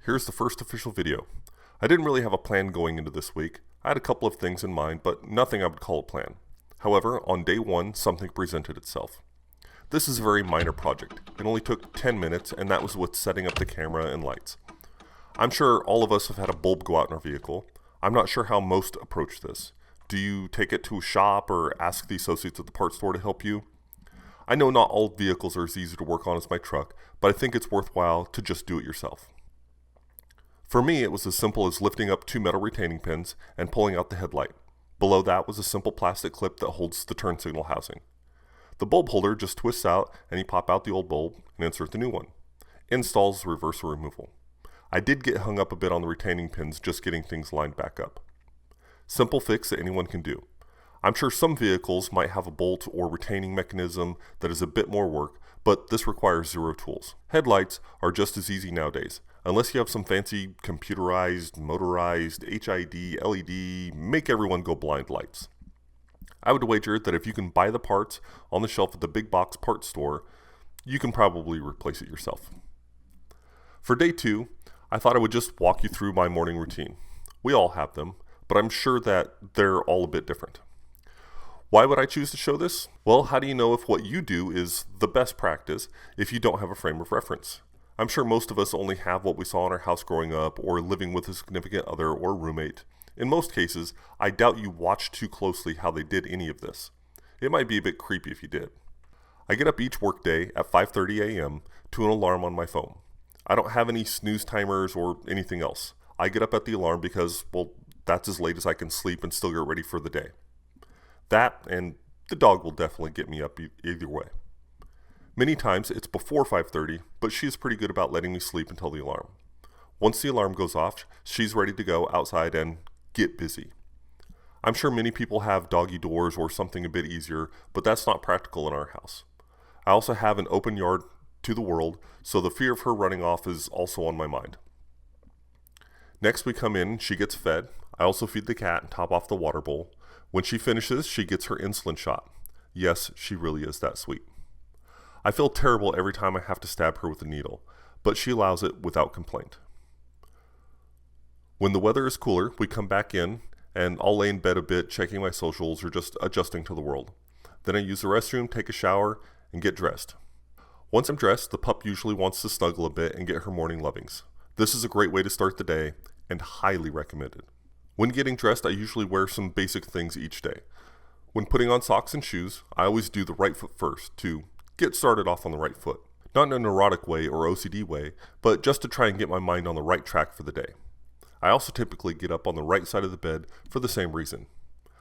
here's the first official video. I didn't really have a plan going into this week. I had a couple of things in mind, but nothing I would call a plan. However, on day one, something presented itself. This is a very minor project. It only took 10 minutes, and that was with setting up the camera and lights. I'm sure all of us have had a bulb go out in our vehicle. I'm not sure how most approach this. Do you take it to a shop or ask the associates at the parts store to help you? I know not all vehicles are as easy to work on as my truck, but I think it's worthwhile to just do it yourself. For me, it was as simple as lifting up 2 metal retaining pins and pulling out the headlight. Below that was a simple plastic clip that holds the turn signal housing. The bulb holder just twists out and you pop out the old bulb and insert the new one. Installs reversal removal. I did get hung up a bit on the retaining pins just getting things lined back up. Simple fix that anyone can do. I'm sure some vehicles might have a bolt or retaining mechanism that is a bit more work, but this requires zero tools. Headlights are just as easy nowadays, unless you have some fancy computerized, motorized, HID, LED, make everyone go blind lights. I would wager that if you can buy the parts on the shelf at the big box parts store, you can probably replace it yourself. For day 2, I thought I would just walk you through my morning routine. We all have them, but I'm sure that they're all a bit different. Why would I choose to show this? Well, how do you know if what you do is the best practice if you don't have a frame of reference? I'm sure most of us only have what we saw in our house growing up or living with a significant other or roommate. In most cases, I doubt you watched too closely how they did any of this. It might be a bit creepy if you did. I get up each workday at 5:30 a.m. to an alarm on my phone. I don't have any snooze timers or anything else. I get up at the alarm because, well, that's as late as I can sleep and still get ready for the day. That and the dog will definitely get me up either way. Many times it's before 5:30, but she is pretty good about letting me sleep until the alarm. Once the alarm goes off, she's ready to go outside and get busy. I'm sure many people have doggy doors or something a bit easier, but that's not practical in our house. I also have an open yard to the world, so the fear of her running off is also on my mind. Next we come in, she gets fed. I also feed the cat and top off the water bowl. When she finishes, she gets her insulin shot. Yes, she really is that sweet. I feel terrible every time I have to stab her with a needle, but she allows it without complaint. When the weather is cooler, we come back in, and I'll lay in bed a bit, checking my socials or just adjusting to the world. Then I use the restroom, take a shower, and get dressed. Once I'm dressed, the pup usually wants to snuggle a bit and get her morning lovings. This is a great way to start the day, and highly recommended. When getting dressed, I usually wear some basic things each day. When putting on socks and shoes, I always do the right foot first to get started off on the right foot. Not in a neurotic way or OCD way, but just to try and get my mind on the right track for the day. I also typically get up on the right side of the bed for the same reason.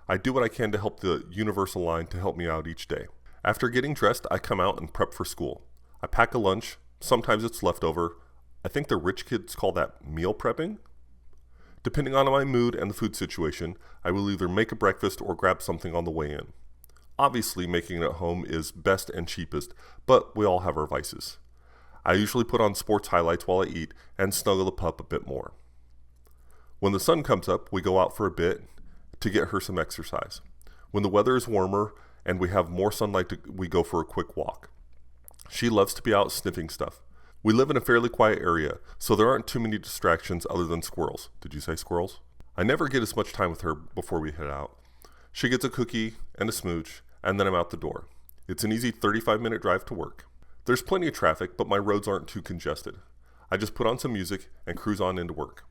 I do what I can to help the universe align to help me out each day. After getting dressed, I come out and prep for school. I pack a lunch, sometimes it's leftover. I think the rich kids call that meal prepping. Depending on my mood and the food situation, I will either make a breakfast or grab something on the way in. Obviously, making it at home is best and cheapest, but we all have our vices. I usually put on sports highlights while I eat and snuggle the pup a bit more. When the sun comes up, we go out for a bit to get her some exercise. When the weather is warmer and we have more sunlight, we go for a quick walk. She loves to be out sniffing stuff. We live in a fairly quiet area, so there aren't too many distractions other than squirrels. Did you say squirrels? I never get as much time with her before we head out. She gets a cookie and a smooch, and then I'm out the door. It's an easy 35-minute drive to work. There's plenty of traffic, but my roads aren't too congested. I just put on some music and cruise on into work.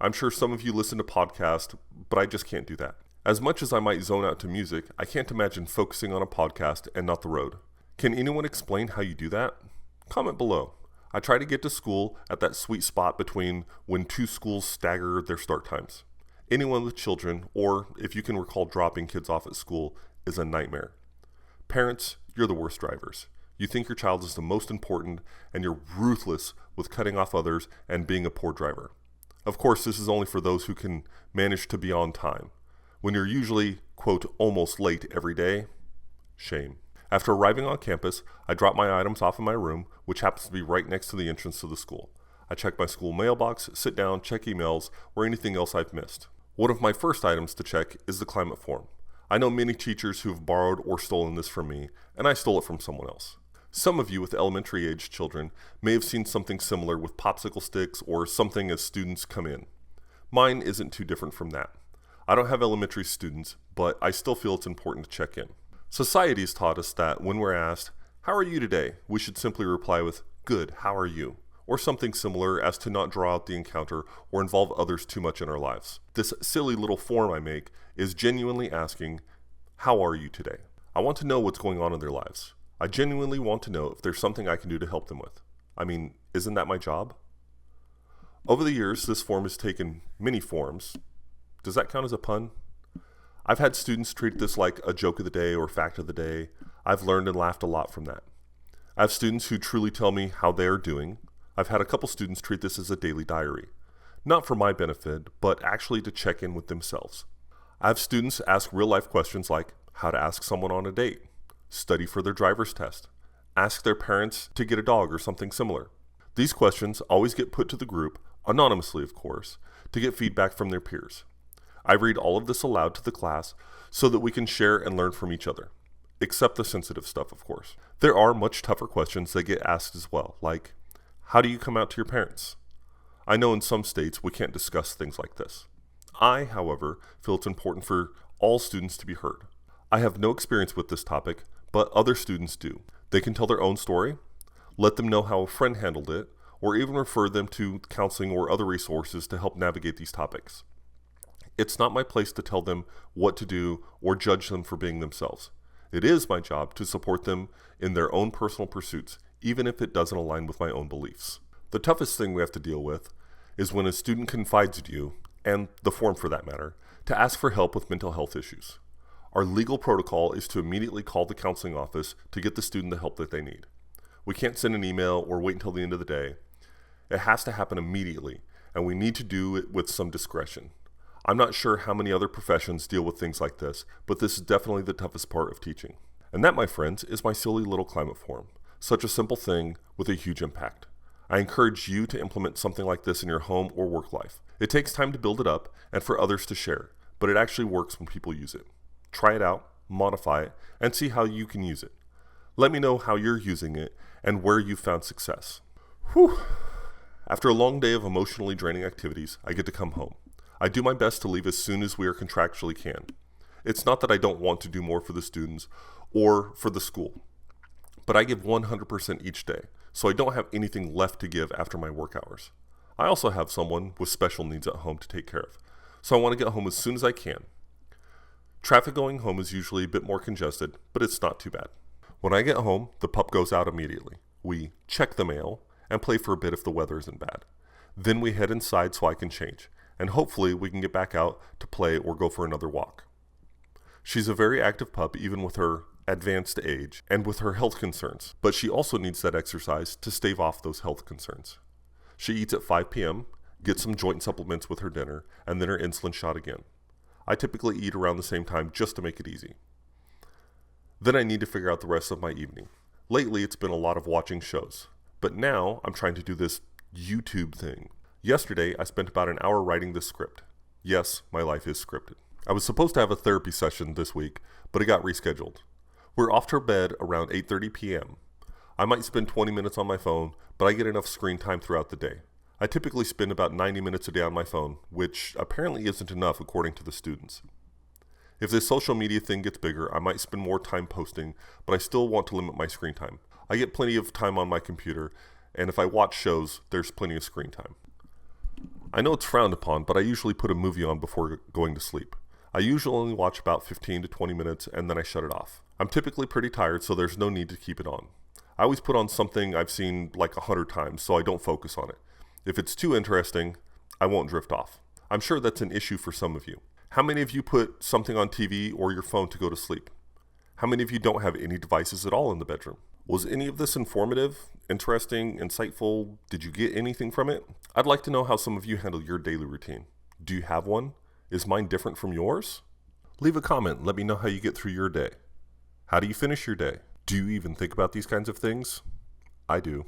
I'm sure some of you listen to podcasts, but I just can't do that. As much as I might zone out to music, I can't imagine focusing on a podcast and not the road. Can anyone explain how you do that? Comment below. I try to get to school at that sweet spot between when 2 schools stagger their start times. Anyone with children, or if you can recall dropping kids off at school, is a nightmare. Parents, you're the worst drivers. You think your child is the most important, and you're ruthless with cutting off others and being a poor driver. Of course, this is only for those who can manage to be on time. When you're usually, quote, almost late every day, shame. After arriving on campus, I drop my items off in my room, which happens to be right next to the entrance to the school. I check my school mailbox, sit down, check emails, or anything else I've missed. One of my first items to check is the climate form. I know many teachers who have borrowed or stolen this from me, and I stole it from someone else. Some of you with elementary age children may have seen something similar with popsicle sticks or something as students come in. Mine isn't too different from that. I don't have elementary students, but I still feel it's important to check in. Society's taught us that when we're asked, "How are you today?" we should simply reply with, "Good, how are you?" or something similar as to not draw out the encounter or involve others too much in our lives. This silly little form I make is genuinely asking, "How are you today?" I want to know what's going on in their lives. I genuinely want to know if there's something I can do to help them with. I mean, isn't that my job? Over the years, this form has taken many forms. Does that count as a pun? I've had students treat this like a joke of the day or fact of the day. I've learned and laughed a lot from that. I have students who truly tell me how they are doing. I've had a couple students treat this as a daily diary. Not for my benefit, but actually to check in with themselves. I have students ask real-life questions like how to ask someone on a date, study for their driver's test, ask their parents to get a dog or something similar. These questions always get put to the group, anonymously of course, to get feedback from their peers. I read all of this aloud to the class so that we can share and learn from each other, except the sensitive stuff, of course. There are much tougher questions that get asked as well, like, how do you come out to your parents? I know in some states we can't discuss things like this. I, however, feel it's important for all students to be heard. I have no experience with this topic, but other students do. They can tell their own story, let them know how a friend handled it, or even refer them to counseling or other resources to help navigate these topics. It's not my place to tell them what to do or judge them for being themselves. It is my job to support them in their own personal pursuits, even if it doesn't align with my own beliefs. The toughest thing we have to deal with is when a student confides in you, and the form for that matter, to ask for help with mental health issues. Our legal protocol is to immediately call the counseling office to get the student the help that they need. We can't send an email or wait until the end of the day. It has to happen immediately, and we need to do it with some discretion. I'm not sure how many other professions deal with things like this, but this is definitely the toughest part of teaching. And that, my friends, is my silly little climate form. Such a simple thing with a huge impact. I encourage you to implement something like this in your home or work life. It takes time to build it up and for others to share, but it actually works when people use it. Try it out, modify it, and see how you can use it. Let me know how you're using it and where you've found success. Whew. After a long day of emotionally draining activities, I get to come home. I do my best to leave as soon as we are contractually can. It's not that I don't want to do more for the students or for the school, but I give 100% each day, so I don't have anything left to give after my work hours. I also have someone with special needs at home to take care of, so I want to get home as soon as I can. Traffic going home is usually a bit more congested, but it's not too bad. When I get home, the pup goes out immediately. We check the mail and play for a bit if the weather isn't bad. Then we head inside so I can change, and hopefully we can get back out to play or go for another walk. She's a very active pup even with her advanced age and with her health concerns, but she also needs that exercise to stave off those health concerns. She eats at 5 p.m., gets some joint supplements with her dinner, and then her insulin shot again. I typically eat around the same time just to make it easy. Then I need to figure out the rest of my evening. Lately it's been a lot of watching shows, but now I'm trying to do this YouTube thing. Yesterday I spent about an hour writing this script. Yes, my life is scripted. I was supposed to have a therapy session this week, but it got rescheduled. We're off to bed around 8:30 p.m. I might spend 20 minutes on my phone, but I get enough screen time throughout the day. I typically spend about 90 minutes a day on my phone, which apparently isn't enough according to the students. If this social media thing gets bigger, I might spend more time posting, but I still want to limit my screen time. I get plenty of time on my computer, and if I watch shows, there's plenty of screen time. I know it's frowned upon, but I usually put a movie on before going to sleep. I usually only watch about 15 to 20 minutes and then I shut it off. I'm typically pretty tired, so there's no need to keep it on. I always put on something I've seen like 100 times, so I don't focus on it. If it's too interesting, I won't drift off. I'm sure that's an issue for some of you. How many of you put something on TV or your phone to go to sleep? How many of you don't have any devices at all in the bedroom? Was any of this informative, interesting, insightful? Did you get anything from it? I'd like to know how some of you handle your daily routine. Do you have one? Is mine different from yours? Leave a comment and let me know how you get through your day. How do you finish your day? Do you even think about these kinds of things? I do.